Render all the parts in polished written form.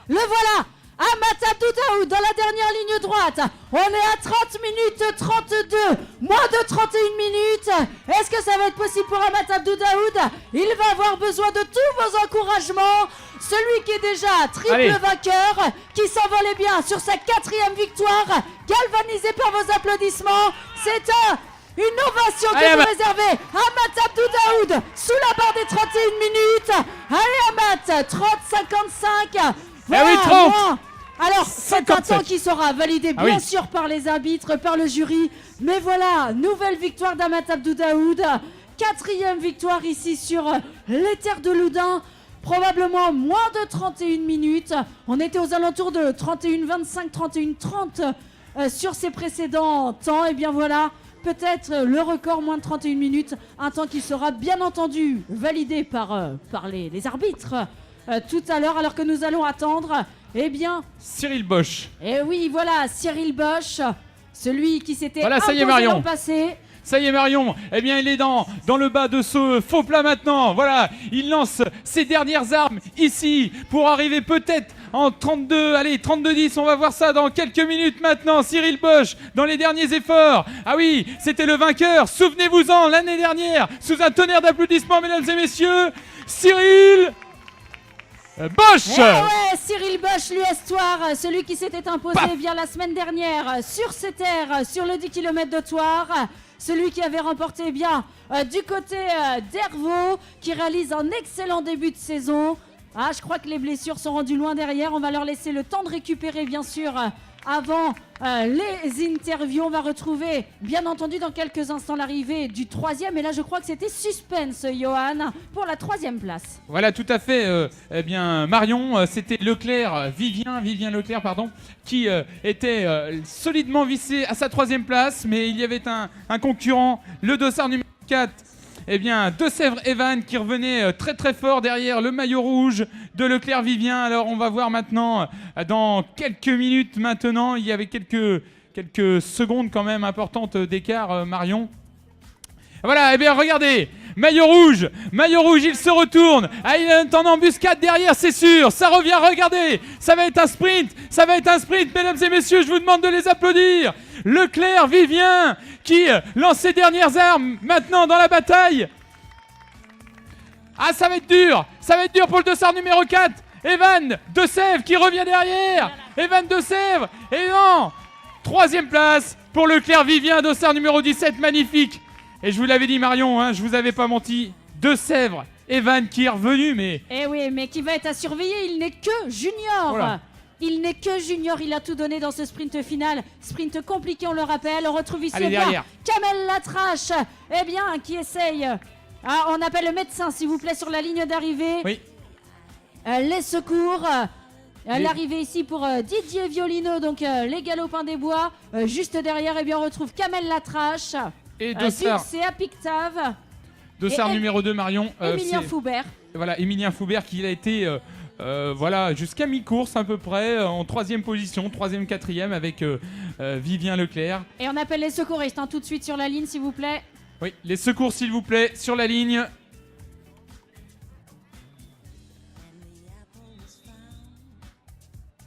Le voilà, Amat Abdou Daoud dans la dernière ligne droite. On est à 30 minutes 32, moins de 31 minutes. Est-ce que ça va être possible pour Amat Abdou Daoud? Il va avoir besoin de tous vos encouragements. Celui qui est déjà triple vainqueur, qui s'envolait bien sur sa 4e victoire, galvanisé par vos applaudissements. C'est une ovation qui est réservée à Amat Abdou Daoud sous la barre des 31 minutes. Allez Amat, 30-55. Voilà, oui, 30. Alors, c'est un temps qui sera validé bien sûr par les arbitres, par le jury. Mais voilà, nouvelle victoire d'Amat Abdou Daoud. 4e victoire ici sur les terres de Loudun. Probablement moins de 31 minutes. On était aux alentours de 31-25, 31-30 sur ces précédents temps. Et bien voilà, peut-être le record moins de 31 minutes. Un temps qui sera bien entendu validé par les arbitres tout à l'heure. Alors que nous allons attendre, eh bien... Cyril Bosch. Eh oui, voilà, Cyril Bosch. Celui qui s'était imposé l'an passé. Ça y est Marion, eh bien il est dans le bas de ce faux plat maintenant. Voilà, il lance ses dernières armes ici pour arriver peut-être en 32, allez 32-10, on va voir ça dans quelques minutes maintenant. Cyril Bosch dans les derniers efforts. Ah oui, c'était le vainqueur, souvenez-vous-en, l'année dernière, sous un tonnerre d'applaudissements mesdames et messieurs, Cyril Bosch. Eh ouais, Cyril Bosch, l'US-Toire, celui qui s'était imposé bien la semaine dernière sur ces terres, sur le 10 km de Toire. Celui qui avait remporté bien du côté d'Hervaux, qui réalise un excellent début de saison. Ah, je crois que les blessures sont rendues loin derrière. On va leur laisser le temps de récupérer, bien sûr, avant les interviews. On va retrouver, bien entendu, dans quelques instants l'arrivée du 3e. Et là, je crois que c'était suspense, Johan, pour la 3e place. Voilà, tout à fait. Eh bien, Marion, c'était Vivien Leclerc, pardon, qui était solidement vissé à sa 3e place. Mais il y avait un concurrent, le dossard numéro 4. Eh bien, De Sèvres Evan qui revenait très très fort derrière le maillot rouge de Leclerc Vivien. Alors on va voir maintenant, dans quelques minutes maintenant, il y avait quelques secondes quand même importantes d'écart, Marion. Voilà, eh bien regardez, maillot rouge, il se retourne. Ah, il est en embuscade derrière, c'est sûr. Ça revient, regardez, ça va être un sprint, mesdames et messieurs, je vous demande de les applaudir. Leclerc Vivien qui lance ses dernières armes maintenant dans la bataille. Ah, ça va être dur pour le dossard numéro 4. Evan De Sèvres qui revient derrière. Evan De Sèvres, et non, 3e place pour Leclerc Vivien, dossard numéro 17, magnifique. Et je vous l'avais dit Marion, hein, je vous avais pas menti, De Sèvres, Evan qui est revenu, mais... Eh oui, mais qui va être à surveiller, il n'est que junior. Voilà. Il n'est que junior, il a tout donné dans ce sprint final. Sprint compliqué, on le rappelle. On retrouve ici Kamel Latrache, eh bien, qui essaye... Ah, on appelle le médecin, s'il vous plaît, sur la ligne d'arrivée. Oui. Les secours... L'arrivée ici pour Didier Violino, donc les Galopins des Bois. Juste derrière, eh bien, on retrouve Kamel Latrache. Et dossard. C'est à Pictave. Dossard numéro 2, Marion. Emilien Foubert. Voilà, Emilien Foubert qui a été voilà, jusqu'à mi-course à peu près, en 3e position, 3e, 4e avec Vivien Leclerc. Et on appelle les secouristes tout de suite sur la ligne, s'il vous plaît. Oui, les secours s'il vous plaît, sur la ligne.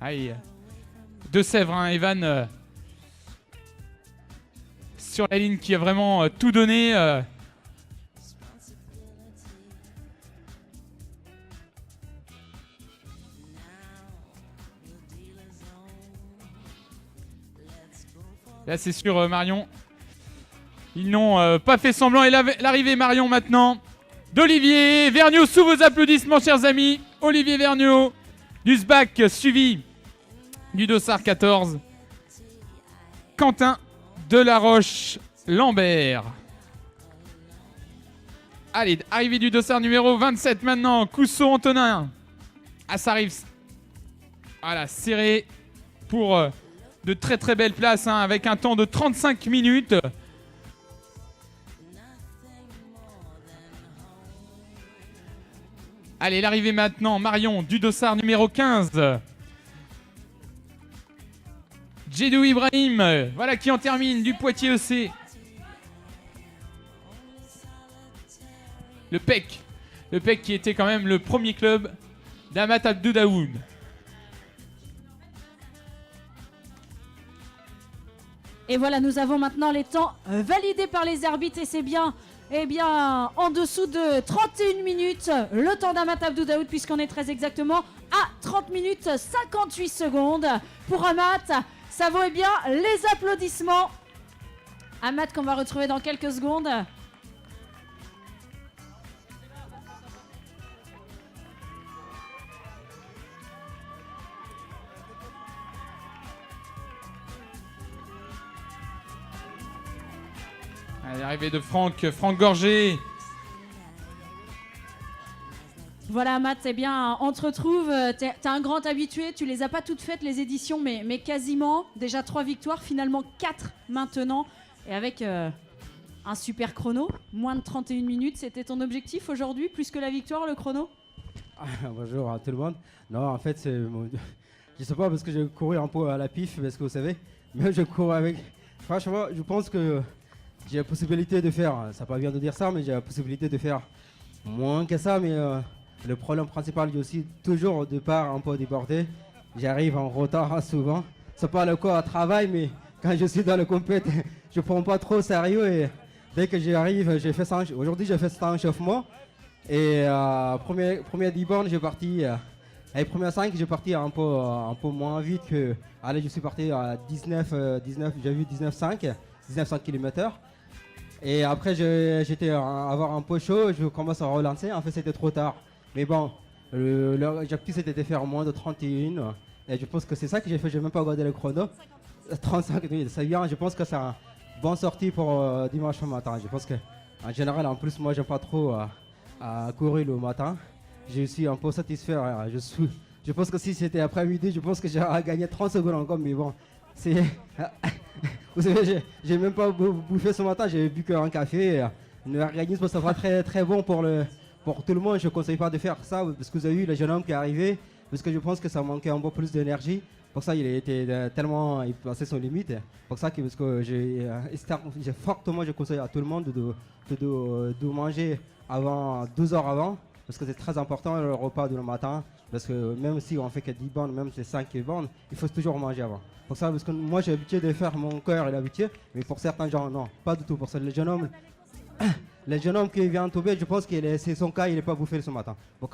Aïe. De Sèvres, hein, Evan, sur la ligne qui a vraiment tout donné. Là, c'est sûr, Marion. Ils n'ont pas fait semblant. Et l'arrivée, Marion, maintenant, d'Olivier Vergniaud, sous vos applaudissements, chers amis. Olivier Vergniaud, du SBAC, suivi du dossard 14. Quentin Delaroche-Lambert. Allez, arrivée du dossard numéro 27 maintenant. Cousseau-Antonin. Ah, ça arrive. Voilà, serré pour de très très belles places, hein, avec un temps de 35 minutes. Allez, l'arrivée maintenant, Marion, du dossard numéro 15. Djedou Ibrahim, voilà qui en termine, du Poitiers EC. Le PEC qui était quand même le premier club d'Amat Abdou Daoud. Et voilà, nous avons maintenant les temps validés par les arbitres et c'est bien, en dessous de 31 minutes, le temps d'Amat Abdou Daoud, puisqu'on est très exactement à 30 minutes 58 secondes pour Amat. Ça vaut les applaudissements. Amat qu'on va retrouver dans quelques secondes. L'arrivée de Franck Gorgé. Voilà Amat, on te retrouve, t'es un grand habitué, tu les as pas toutes faites les éditions, mais quasiment, déjà 3 victoires, finalement 4 maintenant, et avec un super chrono, moins de 31 minutes, c'était ton objectif aujourd'hui, plus que la victoire, le chrono? Bonjour à tout le monde. Non, en fait, je sais pas parce que j'ai couru un peu à la pif, parce que vous savez, mais je cours avec... Franchement, je pense que j'ai la possibilité de faire, ça pas bien de dire ça, mais j'ai la possibilité de faire moins que ça, mais le problème principal, j'ai aussi toujours au départ un peu débordé. J'arrive en retard souvent. C'est pas le cas à travail, mais quand je suis dans le compét, je prends pas trop au sérieux et dès que j'arrive, j'ai fait ça. Aujourd'hui, j'ai fait ça en échauffement et premier 10 bornes, j'ai parti. Les premiers 5, j'ai parti un peu moins vite que. Allez, je suis parti à 19, j'ai vu 19,5 km/h. Et après, j'étais avoir un peu chaud, je commence à relancer. En fait, c'était trop tard. Mais bon, l'objectif c'était de faire moins de 31. Et je pense que c'est ça que j'ai fait. Je n'ai même pas regardé le chrono. 35 minutes, c'est bien. Je pense que c'est une bonne sortie pour dimanche matin. Je pense qu'en général, en plus, moi, j'aime pas trop courir le matin. Je suis un peu satisfait. Je pense que si c'était après-midi, je pense que j'aurais gagné 30 secondes encore. Mais bon, c'est. Vous savez, j'ai même pas bouffé ce matin, j'ai bu qu'un café. L'organisme, ça sera très, très bon pour tout le monde. Je ne conseille pas de faire ça parce que vous avez vu le jeune homme qui est arrivé, parce que je pense que ça manquait un peu plus d'énergie. Pour ça, il était tellement, il passait son limite. Pour ça, parce que j'ai fortement, je conseille à tout le monde de manger avant 12 heures avant, parce que c'est très important le repas du matin. Parce que même si on fait que 10 bornes, même c'est 5 bornes, il faut toujours manger avant. Pour ça, parce que moi j'ai l'habitude de faire, mon cœur est habitué, mais pour certains gens, non, pas du tout. Pour ça, le jeune homme qui vient tomber, je pense que c'est son cas, il n'est pas bouffé ce matin. Pour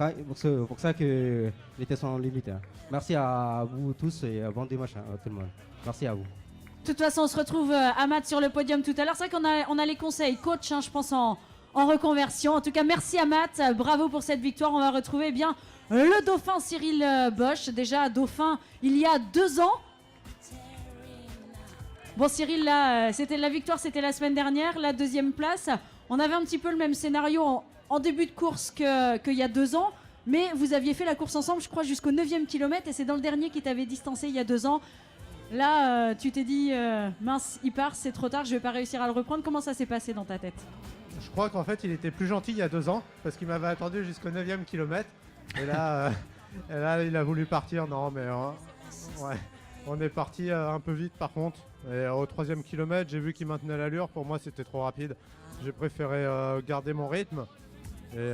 ça qu'il était sans limite. Merci à vous tous et bon dimanche à tout le monde. Merci à vous. De toute façon, on se retrouve Amat sur le podium tout à l'heure. C'est vrai qu'on a les conseils coach, je pense, en reconversion. En tout cas, merci Amat, bravo pour cette victoire. On va retrouver le dauphin Cyril Bosch. Déjà dauphin il y a 2 ans. Bon Cyril, là, la victoire, c'était la semaine dernière, la 2e place. On avait un petit peu le même scénario en début de course qu'il y a 2 ans, mais vous aviez fait la course ensemble, je crois, jusqu'au 9e kilomètre, et c'est dans le dernier qui t'avait distancé il y a 2 ans. Là, tu t'es dit, mince, il part, c'est trop tard, je vais pas réussir à le reprendre. Comment ça s'est passé dans ta tête? Je crois qu'en fait, il était plus gentil il y a 2 ans, parce qu'il m'avait attendu jusqu'au 9e kilomètre, et là, il a voulu partir. Non, mais ouais. On est parti un peu vite par contre. Et au 3e kilomètre, j'ai vu qu'il maintenait l'allure. Pour moi, c'était trop rapide. J'ai préféré garder mon rythme. Et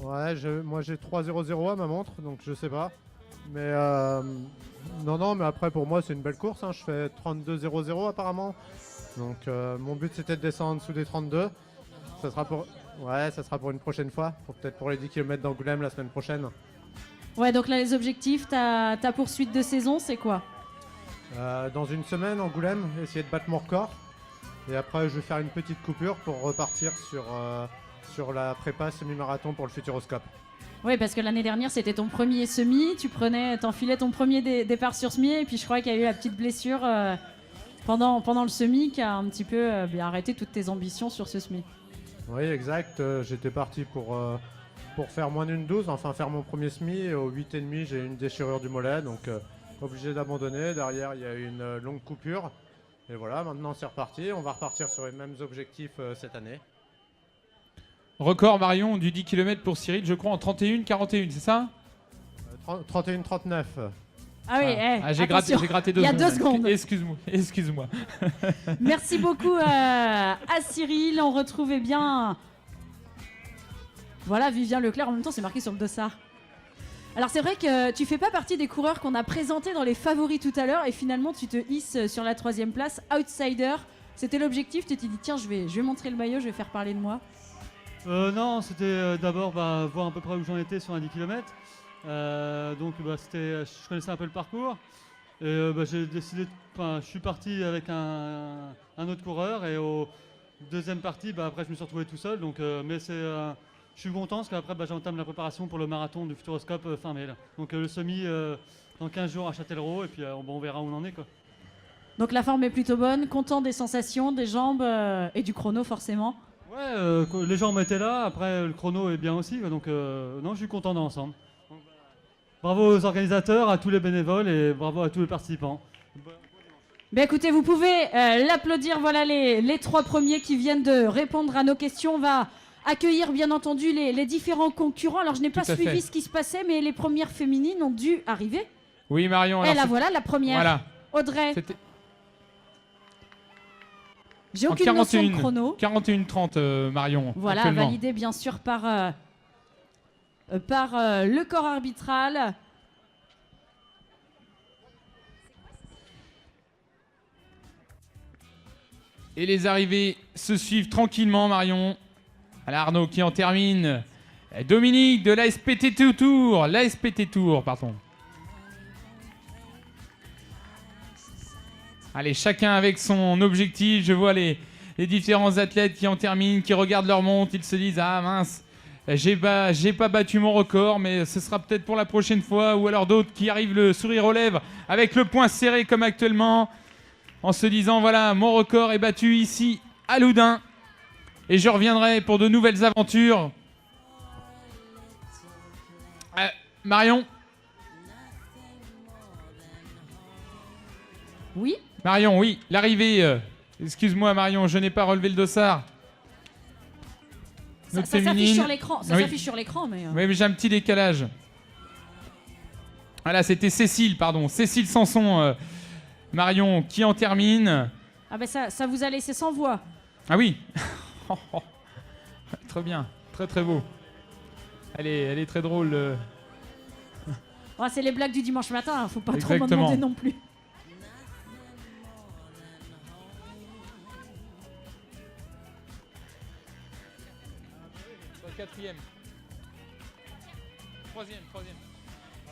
ouais, moi j'ai 3:00 à ma montre, donc je sais pas. Mais non, mais après pour moi c'est une belle course. Je fais 32:00 apparemment. Donc mon but c'était de descendre en dessous des 32. Ça sera pour une prochaine fois. Peut-être pour les 10 km d'Angoulême la semaine prochaine. Ouais, donc là, les objectifs, ta poursuite de saison, c'est quoi? Dans une semaine, Angoulême, essayer de battre mon record. Et après, je vais faire une petite coupure pour repartir sur la prépa semi-marathon pour le Futuroscope. Oui, parce que l'année dernière, c'était ton premier semi. T'enfilais ton premier départ sur semi. Et puis, je crois qu'il y a eu la petite blessure pendant le semi qui a un petit peu arrêté toutes tes ambitions sur ce semi. Oui, exact. J'étais parti pour faire moins d'une 12, enfin faire mon premier semi. Et au 8,5, j'ai eu une déchirure du mollet, donc obligé d'abandonner. Derrière, il y a eu une longue coupure. Et voilà, maintenant c'est reparti. On va repartir sur les mêmes objectifs cette année. Record, Marion, du 10 km pour Cyril, je crois, en 31-41, c'est ça 31-39. Ah oui, j'ai gratté 2 secondes. Il y a 2 secondes. Excuse-moi. Merci beaucoup à Cyril. On retrouvait bien... Voilà, Vivien Leclerc, en même temps c'est marqué sur le dossard. Alors c'est vrai que tu fais pas partie des coureurs qu'on a présentés dans les favoris tout à l'heure et finalement tu te hisses sur la 3e place, outsider. C'était l'objectif, tu t'es dit tiens je vais montrer le maillot, je vais faire parler de moi. Non, c'était d'abord voir à peu près où j'en étais sur un 10 km. Donc je connaissais un peu le parcours. Et j'ai décidé, je suis parti avec un autre coureur et au deuxième partie, après je me suis retrouvé tout seul. Donc, je suis content parce qu'après j'entame la préparation pour le marathon du Futuroscope fin mai. Là. Donc le semi dans 15 jours à Châtellerault et puis on verra où on en est quoi. Donc la forme est plutôt bonne, content des sensations, des jambes et du chrono forcément. Ouais, les jambes étaient là, après le chrono est bien aussi, donc non, je suis content d'ensemble. Bravo aux organisateurs, à tous les bénévoles et bravo à tous les participants. Ben écoutez, vous pouvez l'applaudir, voilà les 3 premiers qui viennent de répondre à nos questions. On va accueillir bien entendu les différents concurrents. Alors je n'ai pas suivi ce qui se passait, mais les premières féminines ont dû arriver. Oui Marion. Et là voilà la première, voilà. Audrey. J'ai aucune notion de chrono. 41-30 Marion. Voilà, validé bien sûr par le corps arbitral. Et les arrivées se suivent tranquillement Marion. Alors Arnaud qui en termine. Dominique de l'ASPT Tour, pardon. Allez, chacun avec son objectif. Je vois les différents athlètes qui en terminent, qui regardent leur montre. Ils se disent « Ah mince, j'ai pas battu mon record, mais ce sera peut-être pour la prochaine fois. » Ou alors d'autres qui arrivent le sourire aux lèvres avec le poing serré comme actuellement, en se disant « Voilà, mon record est battu ici à Loudun. Et je reviendrai pour de nouvelles aventures. » Marion ? Oui ? Marion, oui, l'arrivée. Excuse-moi Marion, je n'ai pas relevé le dossard. Ça s'affiche sur l'écran. Ça s'affiche sur l'écran, mais. Oui, mais j'ai un petit décalage. Voilà, c'était Cécile Sanson, Marion, qui en termine. Ah ben ça vous a laissé sans voix. Ah oui. Très bien, très très beau. Elle est très drôle. Oh, c'est les blagues du dimanche matin, faut pas Exactement. trop m'en demander non plus. Quatrième. Troisième.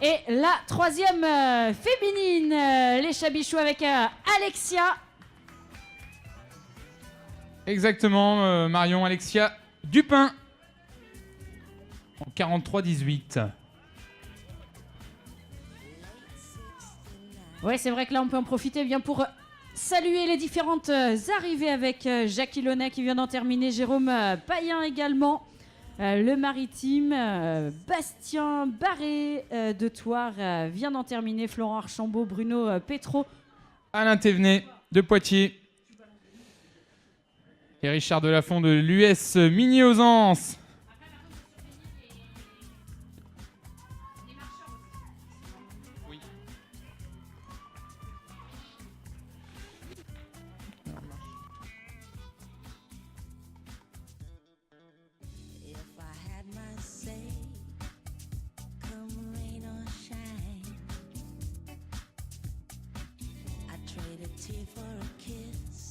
Et la 3e féminine, les Chabichous avec Alexia. Exactement, Marion Alexia Dupin. En 43-18. Ouais, c'est vrai que là, on peut en profiter bien pour saluer les différentes arrivées avec Jackie Launay qui vient d'en terminer, Jérôme Payen également, le Maritime, Bastien Barré de Thouars vient d'en terminer, Florent Archambault, Bruno Pétro. Alain Thévenet de Poitiers. Et Richard Delafont de l'US Mini-Ausence. For a kiss